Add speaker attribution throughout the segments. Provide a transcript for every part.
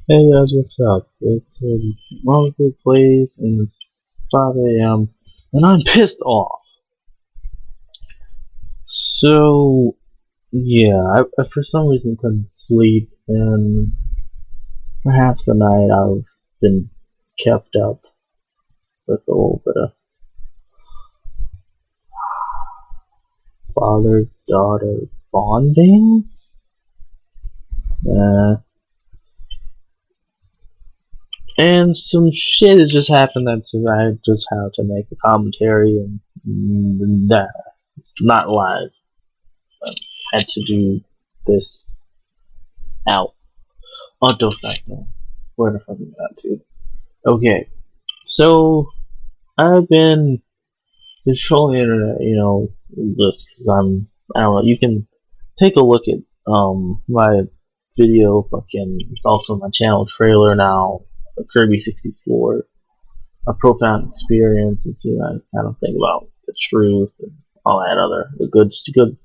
Speaker 1: Hey guys, what's up? It's Mabaseiplays and it's 5 a.m. and I'm pissed off. So, yeah, I for some reason couldn't sleep, and for half the night I've been kept up with a little bit of father-daughter bonding. Uh, and some shit has just happened that I just have to make a commentary, and that it's not live. I had to do this out. Auto factor. Where the fuck is that, dude? Okay, so I've been controlling the internet, just because I don't know, you can take a look at, my video, fucking, it's also my channel trailer now, Kirby 64, a profound experience, and see, I kind of think about the truth and all that other, the good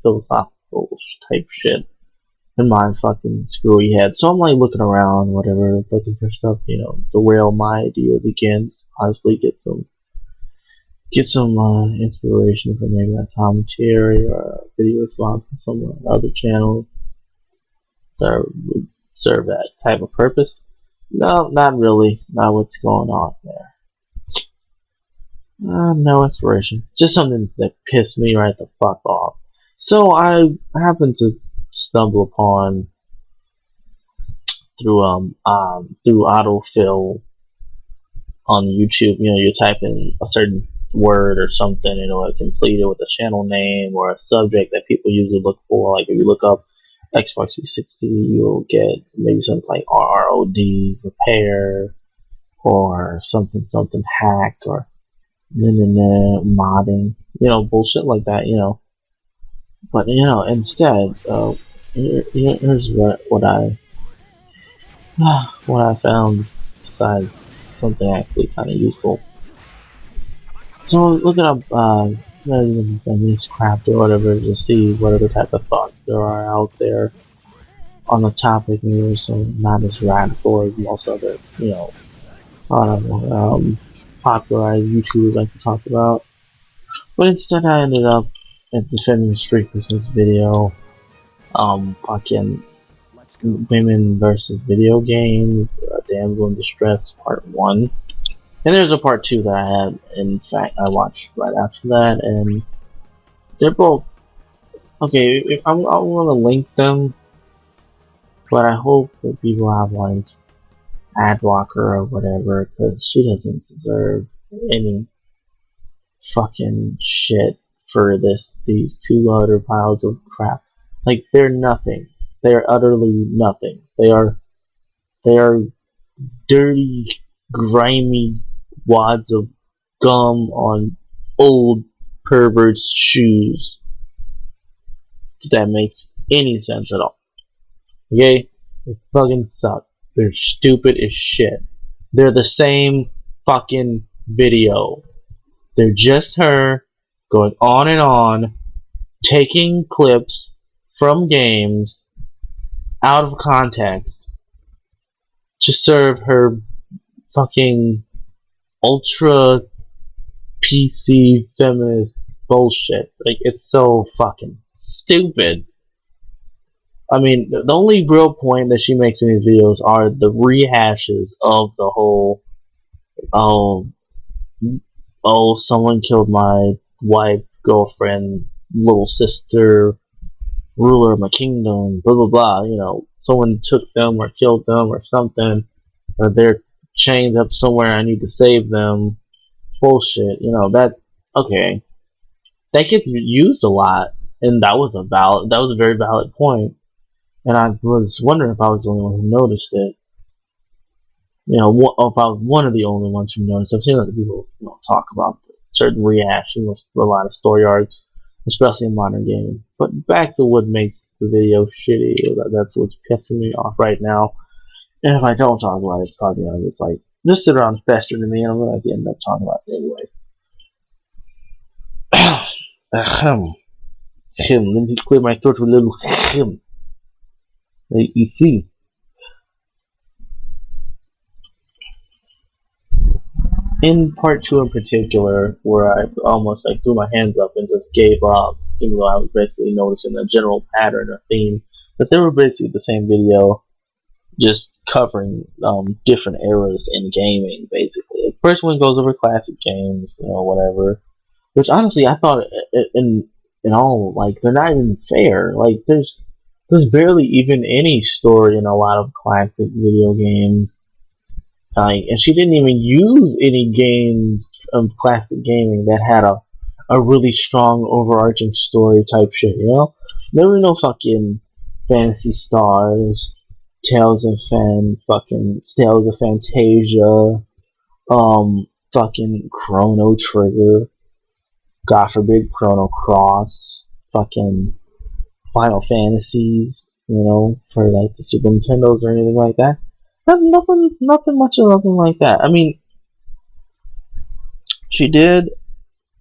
Speaker 1: philosophical type shit in my fucking screwy head. So I'm like looking around, whatever, looking for stuff, derail my ideas again. Honestly, get some inspiration from maybe a commentary or a video response from some other channels that would serve that type of purpose. No, not really. Not what's going on there. No inspiration. Just something that pissed me right the fuck off. So I happened to stumble upon through autofill on YouTube. You type in a certain word or something, and it'll complete it with a channel name or a subject that people usually look for. Like if you look up Xbox 360, you'll get maybe something like ROD repair or something hacked or modding, bullshit like that, But instead, here's what I found besides something actually kind of useful. So looking up this craft or whatever to see what other type of thoughts there are out there on the topic, maybe some not as radical as most other, I don't know, popularized YouTubers like to talk about. But instead I ended up at defending frequencies video, fucking women versus video games, Damsel in Distress Part 1. And there's a Part 2 that I had, in fact, I watched right after that, and they're both, okay, if I want to link them, but I hope that people have, like, ad blocker or whatever, because she doesn't deserve any fucking shit for these two other piles of crap. Like, they're nothing. They are utterly nothing. They are dirty, grimy wads of gum on old perverts' shoes. If that makes any sense at all. Okay? They fucking suck. They're stupid as shit. They're the same fucking video. They're just her going on, taking clips from games out of context to serve her fucking ultra PC feminist bullshit. Like, it's so fucking stupid. I mean, the only real point that she makes in these videos are the rehashes of the whole, oh, someone killed my wife, girlfriend, little sister, ruler of my kingdom, blah blah blah, someone took them or killed them or something, or they're chained up somewhere, I need to save them, bullshit, okay. That gets used a lot, and that was a very valid point, and I was wondering if I was the only one who noticed it. If I was one of the only ones who noticed. I've seen other people talk about certain reactions to a lot of story arcs, especially in modern gaming. But back to what makes the video shitty. That's what's pissing me off right now. And if I don't talk about it, it's probably it's like just sit around festering to me, and I'm gonna end up talking about it anyway. Ahem. Let me clear my throat with a little ahem. You see. in part 2 in particular, where I almost like threw my hands up and just gave up, even though I was basically noticing a general pattern or theme, that they were basically the same video, just covering different eras in gaming, basically. Like, first one goes over classic games, whatever. Which honestly, I thought in all, like, they're not even fair. Like, there's barely even any story in a lot of classic video games. Like, and she didn't even use any games of classic gaming that had a really strong overarching story type shit. There were no fucking Fantasy Stars, Tales of Fantasia, fucking Chrono Trigger, God forbid Chrono Cross, fucking Final Fantasies, for like the Super Nintendos or anything like that. Nothing much of nothing like that. I mean, she did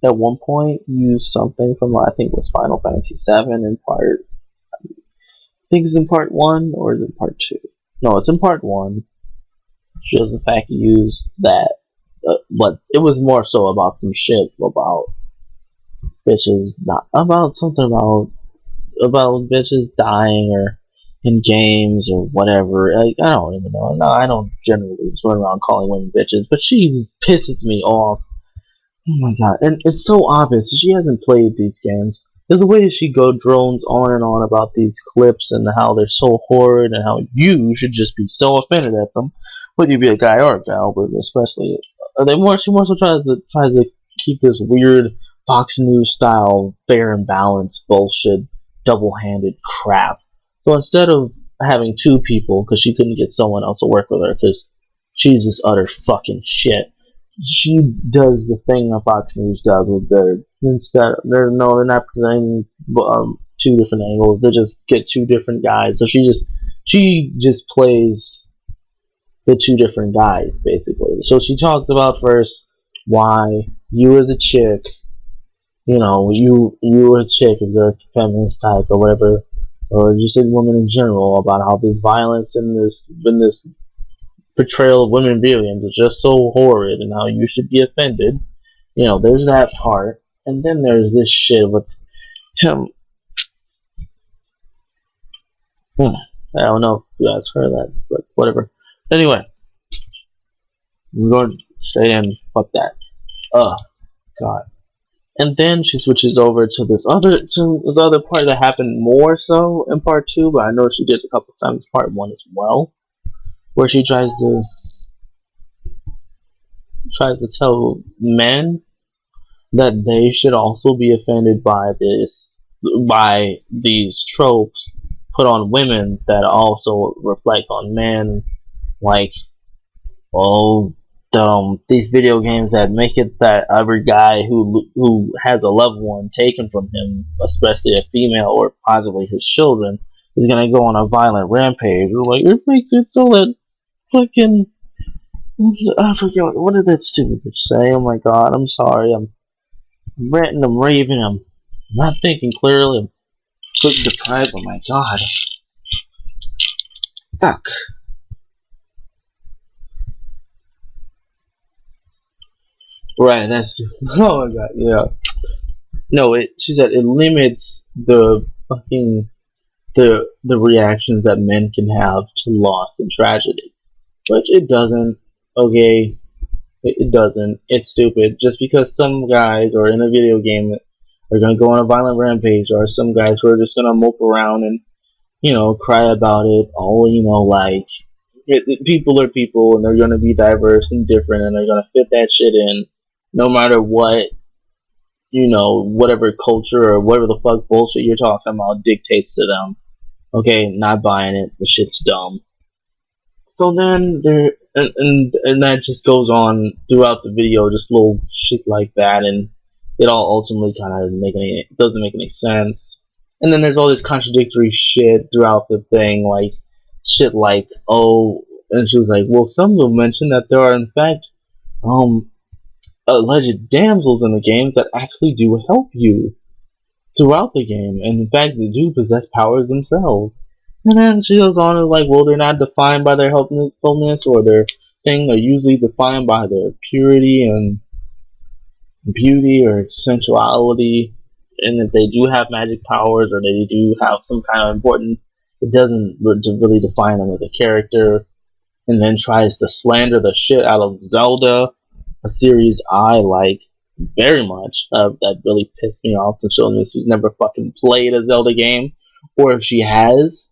Speaker 1: at one point use something from, I think it was Final Fantasy VII in part. I think it's in part 1 or is it part 2? No, it's in part 1. She does in fact use that, but it was more so about some shit about bitches, not about something about bitches dying or in games or whatever. Like, I don't even know. No, I don't generally just run around calling women bitches, but she pisses me off. Oh my god. And it's so obvious she hasn't played these games. There's the way she drones on and on about these clips and how they're so horrid and how you should just be so offended at them, whether you be a guy or a gal, but especially she more so tries to keep this weird Fox News style fair and balanced bullshit double-handed crap. So instead of having two people, because she couldn't get someone else to work with her, because she's just utter fucking shit, she does the thing that Fox News does with they're not presenting two different angles. They just get two different guys. So she just plays the two different guys basically. So she talks about first why you as a chick, you a chick if you're a feminist type or whatever, or just a woman in general, about how this violence and this portrayal of women in video games is just so horrid and how you should be offended. There's that part, and then there's this shit with him. I don't know if you guys heard that, but whatever. Anyway, we're going straight in. Fuck that. God. And then she switches over to this other part that happened more so in part 2, but I know she did a couple times in part 1 as well, where she tries to tell men that they should also be offended by these tropes put on women that also reflect on men, like, these video games that make it that every guy who has a loved one taken from him, especially a female or possibly his children, is gonna go on a violent rampage. We're like, it makes it so that fucking, I forget what did that stupid bitch say? Oh my god, I'm sorry, I'm ranting, I'm raving, I'm not thinking clearly, I'm sleep deprived. Oh my god, fuck. Right, that's oh my god, yeah. No, she said it limits the fucking the reactions that men can have to loss and tragedy, which it doesn't. Okay, it doesn't. It's stupid. Just because some guys are in a video game are gonna go on a violent rampage, or some guys who are just gonna mope around and cry about it. Like people are people, and they're gonna be diverse and different, and they're gonna fit that shit in. No matter what, whatever culture or whatever the fuck bullshit you're talking about dictates to them. Okay, not buying it. The shit's dumb. So then and that just goes on throughout the video, just little shit like that, and it all ultimately kind of doesn't make any sense. And then there's all this contradictory shit throughout the thing, like shit like, and she was like, well, some will mention that there are in fact alleged damsels in the games that actually do help you throughout the game, and in fact they do possess powers themselves. And then she goes on and like, well, they're not defined by their helpfulness or their thing are usually defined by their purity and beauty or sensuality, and if they do have magic powers or they do have some kind of importance, it doesn't really define them as a character. And then tries to slander the shit out of Zelda, a series I like very much. That really pissed me off to show me she's never fucking played a Zelda game, or if she has,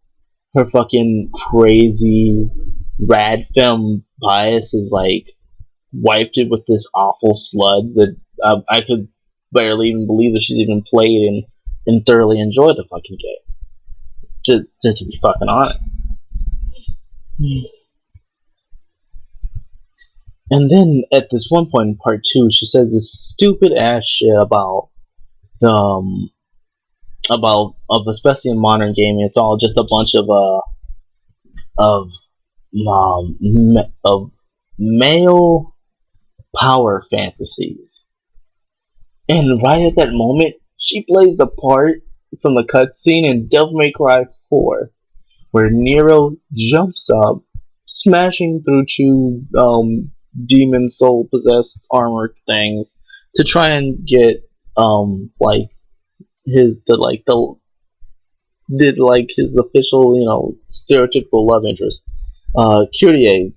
Speaker 1: her fucking crazy rad film bias is like wiped it with this awful sludge that I could barely even believe that she's even played and thoroughly enjoyed the fucking game. Just to be fucking honest. And then at this one point in part 2, she says this stupid ass shit about especially in modern gaming, it's all just a bunch of male power fantasies. And right at that moment, she plays the part from the cutscene in Devil May Cry 4, where Nero jumps up, smashing through two demon soul possessed armor things to try and get his official, stereotypical love interest, Kyrie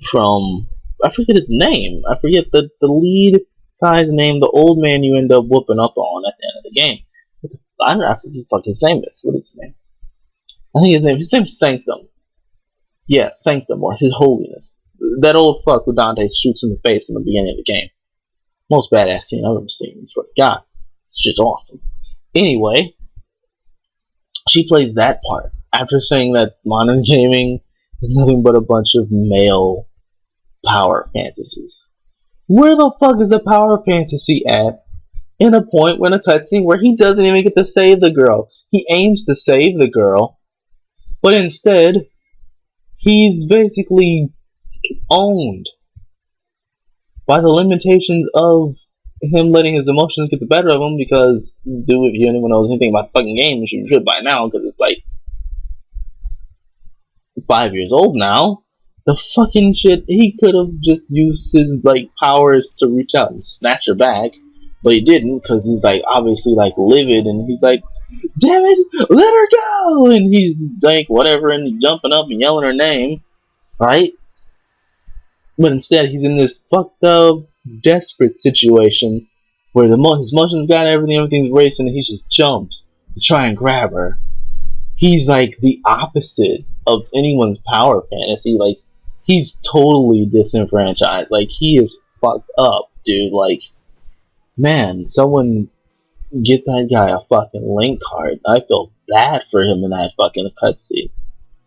Speaker 1: from, I forget his name. I forget the lead guy's name, the old man you end up whooping up on at the end of the game. I don't know what the fuck his name is. What is his name? I think his name's Sanctum. Yeah, Sanctum, or His Holiness. That old fuck who Dante shoots in the face in the beginning of the game. Most badass scene I've ever seen. Swear to God. It's just awesome. Anyway, she plays that part after saying that modern gaming is nothing but a bunch of male power fantasies. Where the fuck is the power fantasy at in a point when a cutscene where he doesn't even get to save the girl? He aims to save the girl, but instead he's basically owned by the limitations of him letting his emotions get the better of him, because, dude, if anyone knows anything about the fucking game, you should by now, because it's like 5 years old now. The fucking shit, he could have just used his powers to reach out and snatch her back, but he didn't, because he's obviously livid, and he's like, damn it, let her go, and he's whatever, and jumping up and yelling her name, right? But instead, he's in this fucked up, desperate situation where his emotions got everything's racing, and he just jumps to try and grab her. He's the opposite of anyone's power fantasy. He's totally disenfranchised. He is fucked up, dude. Man, someone get that guy a fucking link card. I feel bad for him in that fucking cutscene.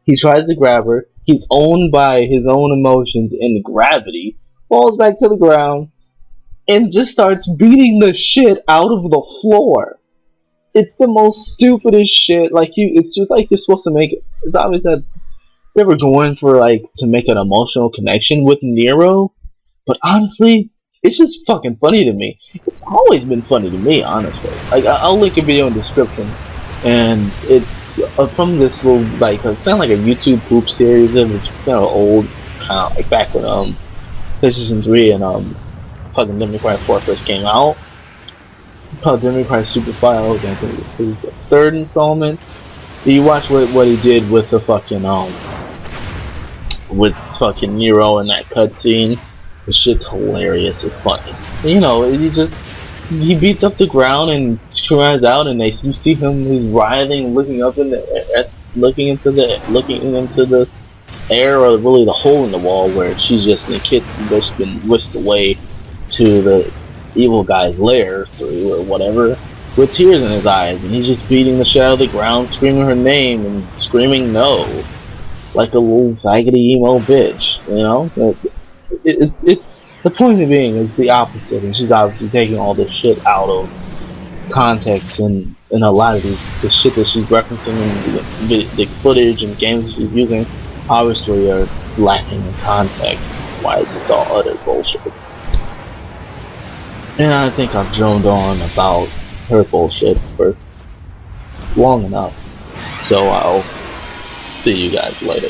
Speaker 1: He tries to grab her. He's owned by his own emotions and gravity. Falls back to the ground and just starts beating the shit out of the floor. It's the most stupidest shit. It's just you're supposed to make it. It's obvious that they were going for to make an emotional connection with Nero, but honestly, it's just fucking funny to me. It's always been funny to me, honestly. I'll link a video in the description, and it's from this little it's kind of like a YouTube poop series, and it's kind of old, kind of back when PlayStation 3 and fucking Devil May Cry 4 first came out. Called Devil May Cry Super Files, and I think this is the third installment. You watch what he did with the fucking Nero in that cutscene. The shit's hilarious. It's funny. He beats up the ground and cries out, and you see him. He's writhing, looking up looking into the air, or really the hole in the wall where she's just been whisked away to the evil guy's lair through or whatever, with tears in his eyes, and he's just beating the shit out of the ground, screaming her name and screaming no, like a little faggoty emo bitch. It's the point of being is the opposite, and she's obviously taking all this shit out of context, and a lot of the shit that she's referencing in the footage and games that she's using obviously are lacking in context. Why is this all utter bullshit? And I think I've droned on about her bullshit for long enough, so I'll see you guys later.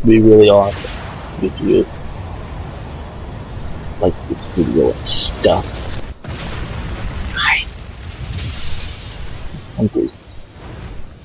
Speaker 1: be really awesome if you like this video and stuff. I'm Bruce.